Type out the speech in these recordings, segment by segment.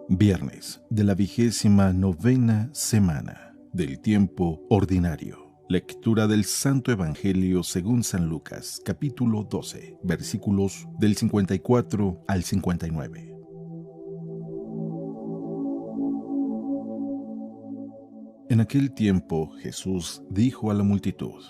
Viernes de la 29ª semana del tiempo ordinario. Lectura del Santo Evangelio según San Lucas, capítulo 12, versículos del 54 al 59. En aquel tiempo Jesús dijo a la multitud: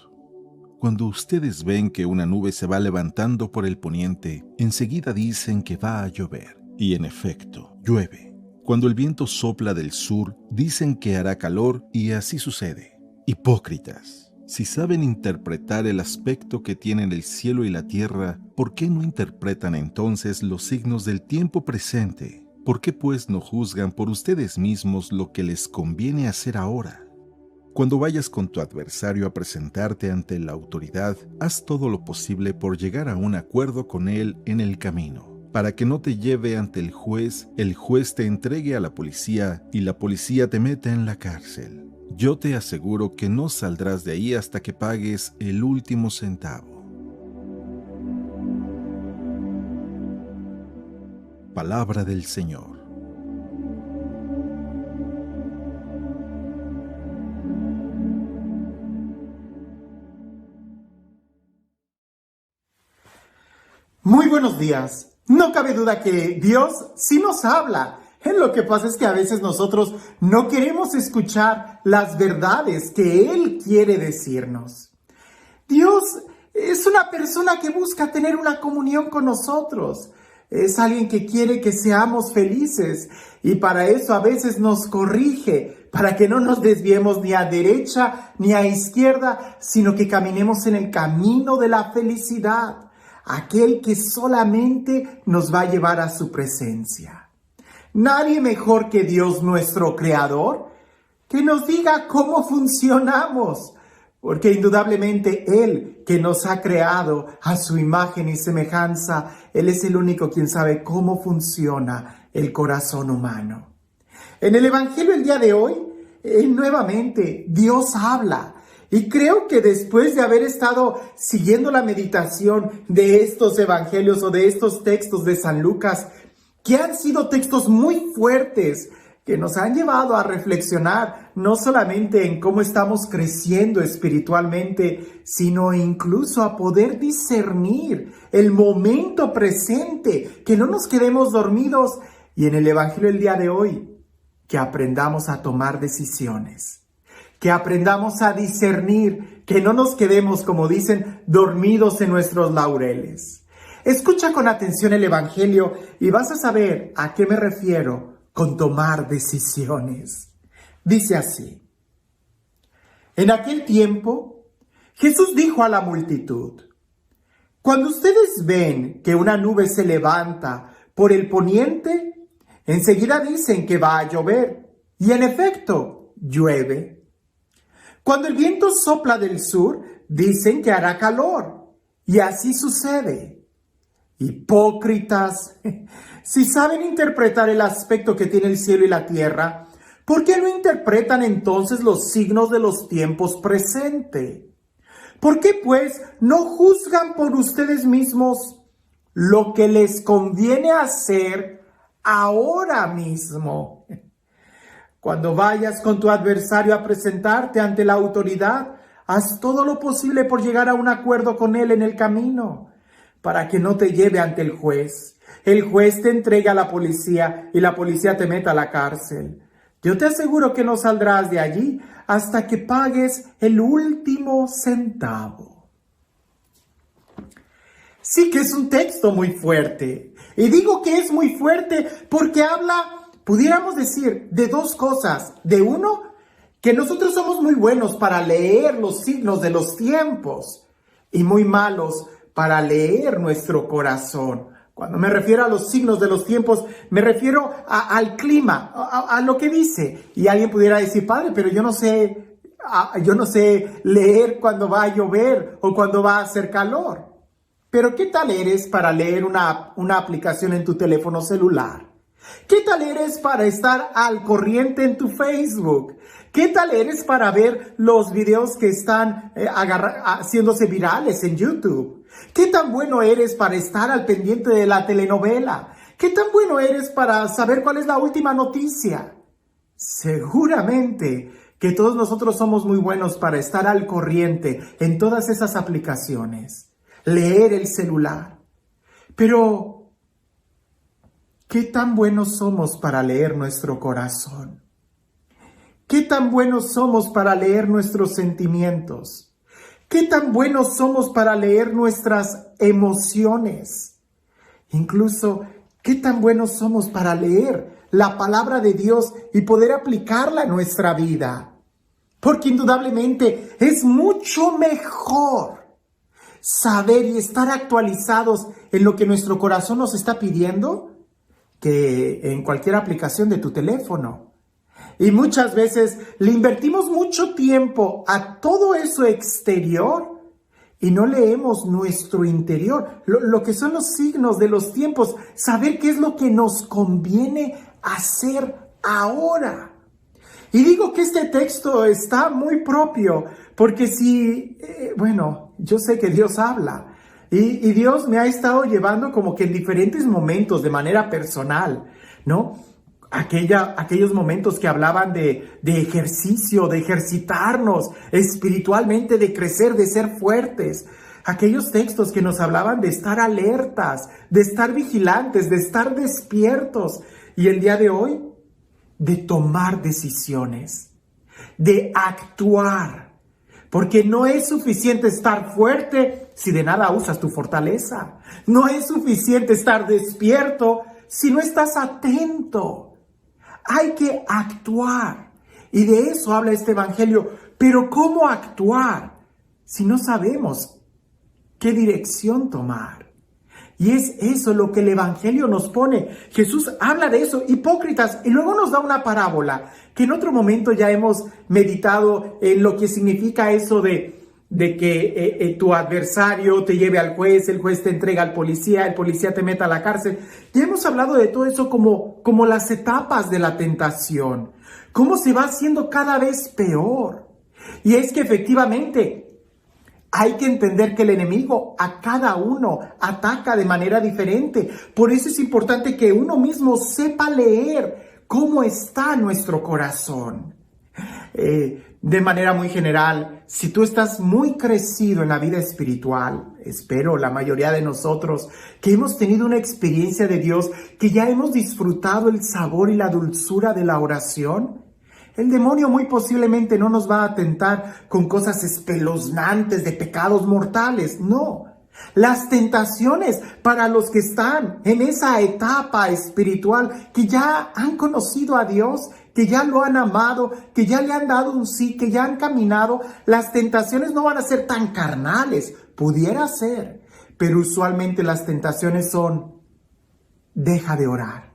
Cuando ustedes ven que una nube se va levantando por el poniente, enseguida dicen que va a llover, y en efecto, llueve. Cuando el viento sopla del sur, dicen que hará calor, y así sucede. Hipócritas, si saben interpretar el aspecto que tienen el cielo y la tierra, ¿por qué no interpretan entonces los signos del tiempo presente? ¿Por qué pues no juzgan por ustedes mismos lo que les conviene hacer ahora? Cuando vayas con tu adversario a presentarte ante la autoridad, haz todo lo posible por llegar a un acuerdo con él en el camino, para que no te lleve ante el juez te entregue a la policía y la policía te meta en la cárcel. Yo te aseguro que no saldrás de ahí hasta que pagues el último centavo. Palabra del Señor. Muy buenos días. No cabe duda que Dios sí nos habla. Lo que pasa es que a veces nosotros no queremos escuchar las verdades que Él quiere decirnos. Dios es una persona que busca tener una comunión con nosotros. Es alguien que quiere que seamos felices y para eso a veces nos corrige, para que no nos desviemos ni a derecha ni a izquierda, sino que caminemos en el camino de la felicidad. Aquel que solamente nos va a llevar a su presencia. Nadie mejor que Dios nuestro Creador que nos diga cómo funcionamos, porque indudablemente Él que nos ha creado a su imagen y semejanza, Él es el único quien sabe cómo funciona el corazón humano. En el Evangelio el día de hoy, nuevamente Dios habla. Y creo que después de haber estado siguiendo la meditación de estos evangelios o de estos textos de San Lucas, que han sido textos muy fuertes, que nos han llevado a reflexionar no solamente en cómo estamos creciendo espiritualmente, sino incluso a poder discernir el momento presente, que no nos quedemos dormidos. Y en el evangelio del día de hoy, que aprendamos a tomar decisiones. Que aprendamos a discernir, que no nos quedemos, como dicen, dormidos en nuestros laureles. Escucha con atención el Evangelio y vas a saber a qué me refiero con tomar decisiones. Dice así: En aquel tiempo, Jesús dijo a la multitud: Cuando ustedes ven que una nube se levanta por el poniente, enseguida dicen que va a llover, y en efecto, llueve. Cuando el viento sopla del sur, dicen que hará calor, y así sucede. Hipócritas, si saben interpretar el aspecto que tiene el cielo y la tierra, ¿por qué no interpretan entonces los signos de los tiempos presentes? ¿Por qué pues no juzgan por ustedes mismos lo que les conviene hacer ahora mismo? Cuando vayas con tu adversario a presentarte ante la autoridad, haz todo lo posible por llegar a un acuerdo con él en el camino, para que no te lleve ante el juez. El juez te entrega a la policía y la policía te meta a la cárcel. Yo te aseguro que no saldrás de allí hasta que pagues el último centavo. Sí que es un texto muy fuerte. Y digo que es muy fuerte porque habla, pudiéramos decir, de dos cosas. De uno, que nosotros somos muy buenos para leer los signos de los tiempos y muy malos para leer nuestro corazón. Cuando me refiero a los signos de los tiempos, me refiero al clima, a lo que dice. Y alguien pudiera decir: Padre, pero yo no sé leer cuando va a llover o cuando va a hacer calor. Pero ¿qué tal eres para leer una aplicación en tu teléfono celular? ¿Qué tal eres para estar al corriente en tu Facebook? ¿Qué tal eres para ver los videos que están haciéndose virales en YouTube? ¿Qué tan bueno eres para estar al pendiente de la telenovela? ¿Qué tan bueno eres para saber cuál es la última noticia? Seguramente que todos nosotros somos muy buenos para estar al corriente en todas esas aplicaciones, leer el celular. Pero, ¿qué tan buenos somos para leer nuestro corazón? ¿Qué tan buenos somos para leer nuestros sentimientos? ¿Qué tan buenos somos para leer nuestras emociones? Incluso, ¿qué tan buenos somos para leer la palabra de Dios y poder aplicarla a nuestra vida? Porque indudablemente es mucho mejor saber y estar actualizados en lo que nuestro corazón nos está pidiendo que en cualquier aplicación de tu teléfono. Y muchas veces le invertimos mucho tiempo a todo eso exterior y no leemos nuestro interior, lo que son los signos de los tiempos, saber qué es lo que nos conviene hacer ahora. Y digo que este texto está muy propio, porque yo sé que Dios habla, y Dios me ha estado llevando como que en diferentes momentos de manera personal, ¿no? Aquellos momentos que hablaban de ejercicio, de ejercitarnos espiritualmente, de crecer, de ser fuertes. Aquellos textos que nos hablaban de estar alertas, de estar vigilantes, de estar despiertos. Y el día de hoy, de tomar decisiones, de actuar. Porque no es suficiente estar fuerte si de nada usas tu fortaleza. No es suficiente estar despierto si no estás atento. Hay que actuar. Y de eso habla este evangelio. Pero ¿cómo actuar si no sabemos qué dirección tomar? Y es eso lo que el evangelio nos pone. Jesús habla de eso, hipócritas, y luego nos da una parábola que en otro momento ya hemos meditado en lo que significa eso de que tu adversario te lleve al juez, el juez te entrega al policía, el policía te meta a la cárcel. Ya hemos hablado de todo eso como las etapas de la tentación, cómo se va haciendo cada vez peor. Y es que efectivamente hay que entender que el enemigo a cada uno ataca de manera diferente. Por eso es importante que uno mismo sepa leer cómo está nuestro corazón. De manera muy general, si tú estás muy crecido en la vida espiritual, espero la mayoría de nosotros que hemos tenido una experiencia de Dios, que ya hemos disfrutado el sabor y la dulzura de la oración, el demonio muy posiblemente no nos va a tentar con cosas espeluznantes de pecados mortales, no. Las tentaciones para los que están en esa etapa espiritual, que ya han conocido a Dios, que ya lo han amado, que ya le han dado un sí, que ya han caminado, las tentaciones no van a ser tan carnales, pudiera ser, pero usualmente las tentaciones son: deja de orar,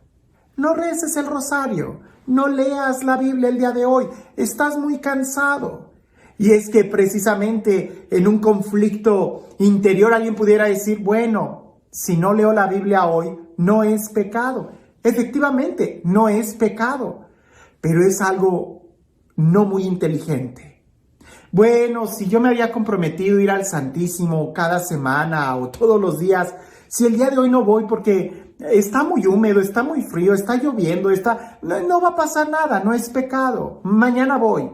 no reces el rosario, no leas la Biblia el día de hoy, estás muy cansado. Y es que precisamente en un conflicto interior alguien pudiera decir: bueno, si no leo la Biblia hoy, no es pecado. Efectivamente, no es pecado, pero es algo no muy inteligente. Bueno, si yo me había comprometido a ir al Santísimo cada semana o todos los días, si el día de hoy no voy porque está muy húmedo, está muy frío, está lloviendo, no va a pasar nada, no es pecado. Mañana voy.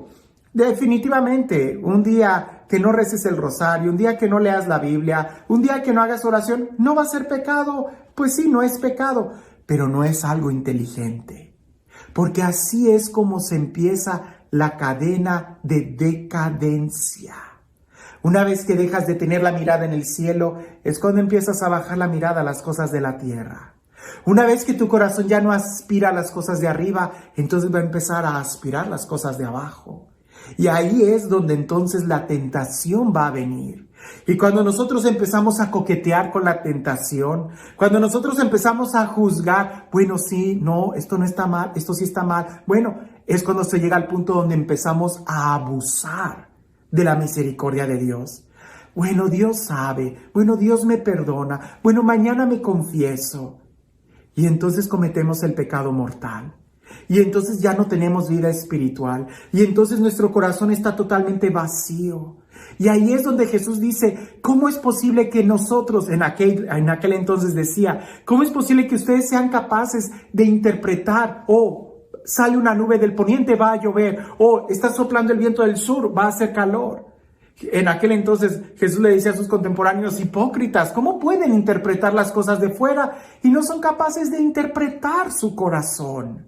Definitivamente, un día que no reces el rosario, un día que no leas la Biblia, un día que no hagas oración, no va a ser pecado. Pues sí, no es pecado, pero no es algo inteligente. Porque así es como se empieza la cadena de decadencia. Una vez que dejas de tener la mirada en el cielo, es cuando empiezas a bajar la mirada a las cosas de la tierra. Una vez que tu corazón ya no aspira a las cosas de arriba, entonces va a empezar a aspirar las cosas de abajo. Y ahí es donde entonces la tentación va a venir. Y cuando nosotros empezamos a coquetear con la tentación, cuando nosotros empezamos a juzgar, bueno, sí, no, esto no está mal, esto sí está mal, bueno, es cuando se llega al punto donde empezamos a abusar de la misericordia de Dios. Bueno, Dios sabe, bueno, Dios me perdona, bueno, mañana me confieso. Y entonces cometemos el pecado mortal. Y entonces ya no tenemos vida espiritual. Y entonces nuestro corazón está totalmente vacío. Y ahí es donde Jesús dice, ¿cómo es posible que nosotros, en aquel entonces decía, ¿cómo es posible que ustedes sean capaces de interpretar, sale una nube del poniente, va a llover, está soplando el viento del sur, va a hacer calor? En aquel entonces Jesús le decía a sus contemporáneos, hipócritas, ¿cómo pueden interpretar las cosas de fuera y no son capaces de interpretar su corazón?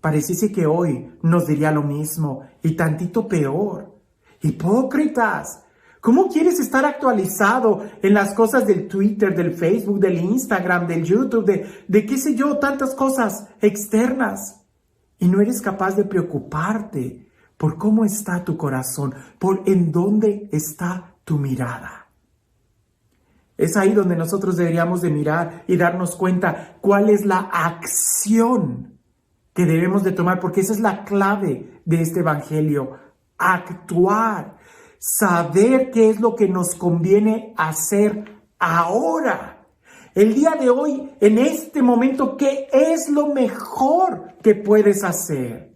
Pareciese que hoy nos diría lo mismo y tantito peor. Hipócritas, ¿cómo quieres estar actualizado en las cosas del Twitter, del Facebook, del Instagram, del YouTube, de qué sé yo, tantas cosas externas? Y no eres capaz de preocuparte por cómo está tu corazón, por en dónde está tu mirada. Es ahí donde nosotros deberíamos de mirar y darnos cuenta cuál es la acción que debemos de tomar, porque esa es la clave de este evangelio. Actuar, saber qué es lo que nos conviene hacer ahora. El día de hoy, en este momento, ¿qué es lo mejor que puedes hacer?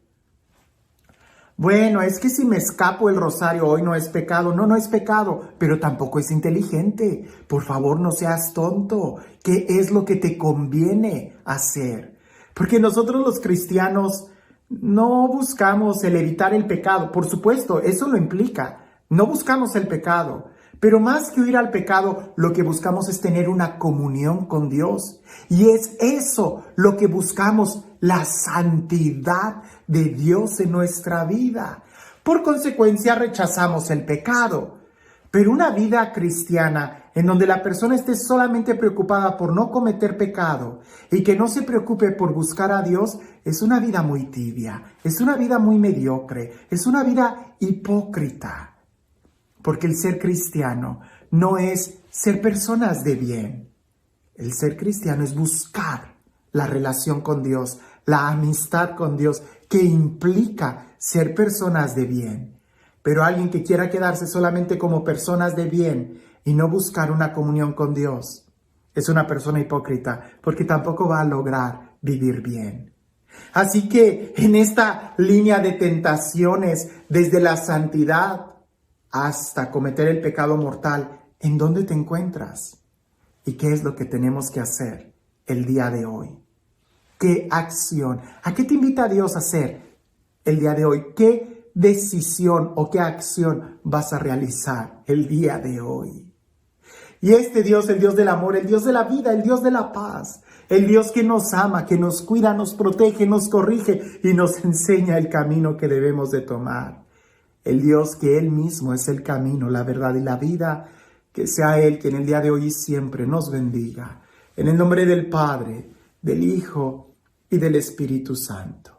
Bueno, es que si me escapo el rosario hoy no es pecado. No, no es pecado, pero tampoco es inteligente. Por favor, no seas tonto. ¿Qué es lo que te conviene hacer? Porque nosotros los cristianos no buscamos el evitar el pecado. Por supuesto, eso lo implica. No buscamos el pecado. Pero más que huir al pecado, lo que buscamos es tener una comunión con Dios. Y es eso lo que buscamos, la santidad de Dios en nuestra vida. Por consecuencia, rechazamos el pecado. Pero una vida cristiana en donde la persona esté solamente preocupada por no cometer pecado y que no se preocupe por buscar a Dios, es una vida muy tibia, es una vida muy mediocre, es una vida hipócrita. Porque el ser cristiano no es ser personas de bien. El ser cristiano es buscar la relación con Dios, la amistad con Dios, que implica ser personas de bien. Pero alguien que quiera quedarse solamente como personas de bien y no buscar una comunión con Dios, es una persona hipócrita, porque tampoco va a lograr vivir bien. Así que en esta línea de tentaciones, desde la santidad hasta cometer el pecado mortal, ¿en dónde te encuentras? ¿Y qué es lo que tenemos que hacer el día de hoy? ¿Qué acción? ¿A qué te invita Dios a hacer el día de hoy? ¿Qué decisión o qué acción vas a realizar el día de hoy? Y este Dios, el Dios del amor, el Dios de la vida, el Dios de la paz, el Dios que nos ama, que nos cuida, nos protege, nos corrige y nos enseña el camino que debemos de tomar. El Dios que Él mismo es el camino, la verdad y la vida, que sea Él quien el día de hoy y siempre nos bendiga. En el nombre del Padre, del Hijo y del Espíritu Santo.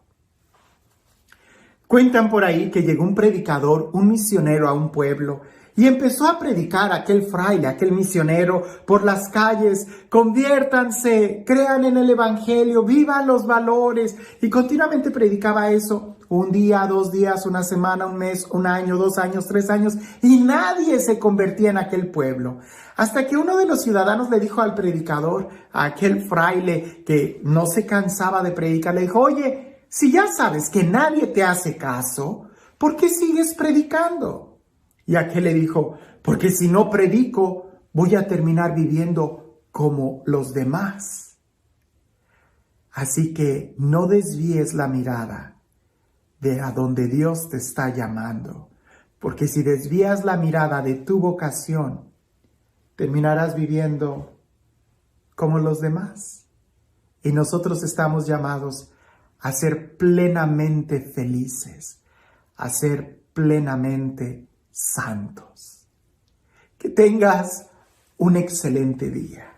Cuentan por ahí que llegó un predicador, un misionero a un pueblo y empezó a predicar aquel fraile, aquel misionero por las calles: conviértanse, crean en el evangelio, vivan los valores. Y continuamente predicaba eso, un día, 2 días, una semana, un mes, un año, 2 años, 3 años, y nadie se convertía en aquel pueblo. Hasta que uno de los ciudadanos le dijo al predicador, a aquel fraile que no se cansaba de predicar, le dijo: oye, si ya sabes que nadie te hace caso, ¿por qué sigues predicando? Y aquel le dijo: porque si no predico, voy a terminar viviendo como los demás. Así que no desvíes la mirada de a donde Dios te está llamando, porque si desvías la mirada de tu vocación, terminarás viviendo como los demás. Y nosotros estamos llamados a ser plenamente felices, a ser plenamente santos. Que tengas un excelente día.